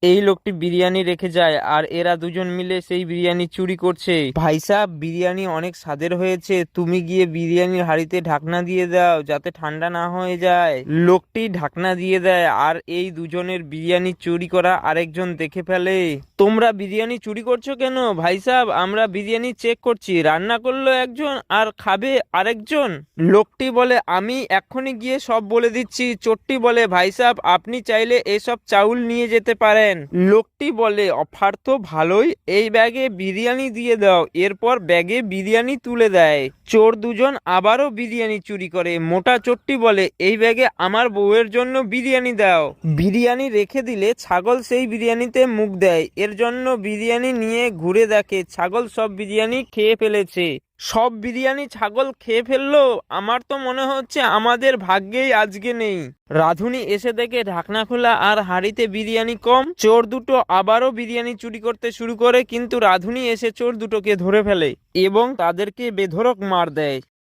এই লোকটি বিরিয়ানি রেখে যায় আর এরা দুজন মিলে সেই বিরিয়ানি চুরি করছে। ভাই সাহেব, বিরিয়ানি অনেক স্বাদের হয়েছে, তুমি গিয়ে বিরিয়ানির হাঁড়িতে ঢাকনা দিয়ে দাও যাতে ঠান্ডা না হয়ে যায়। লোকটি ঢাকনা দিয়ে দেয় আর এই দুজনের বিরিয়ানি চুরি করা আরেকজন দেখে ফেলে। তোমরা বিরিয়ানি চুরি করছো কেন? ভাই সাহেব, আমরা বিরিয়ানি চেক করছি, রান্না করলো একজন আর খাবে আরেকজন। লোকটি বলে, আমি এক্ষুনি গিয়ে সব বলে দিচ্ছি। চোরটি বলে, ভাই সাহেব, আপনি চাইলে এসব চাউল নিয়ে যেতে পারেন। লোকটি বলে, অফার তো ভালোই, এই ব্যাগে বিরিয়ানি দিয়ে দাও। এরপর ব্যাগে বিরিয়ানি তুলে দেয়। চোর দুজন আবারও বিরিয়ানি চুরি করে। মোটা চোরটি বলে, এই ব্যাগে আমার বউয়ের জন্য বিরিয়ানি দাও। বিরিয়ানি রেখে দিলে ছাগল সেই বিরিয়ানিতে মুখ দেয়। এর জন্য বিরিয়ানি নিয়ে ঘুরে দেখে ছাগল সব বিরিয়ানি খেয়ে ফেলেছে। সব বিরিয়ানি ছাগল খেয়ে ফেললো। আমার তো মনে হচ্ছে আমাদের ভাগ্যেই আজকে নেই। রাঁধুনি এসে দেখে ঢাকনা খোলা আর হাঁড়িতে বিরিয়ানি কম। চোর দুটো আবারও বিরিয়ানি চুরি করতে শুরু করে, কিন্তু রাঁধুনি এসে চোর দুটোকে ধরে ফেলে এবং তাদেরকে বেধড়ক মার দেয়।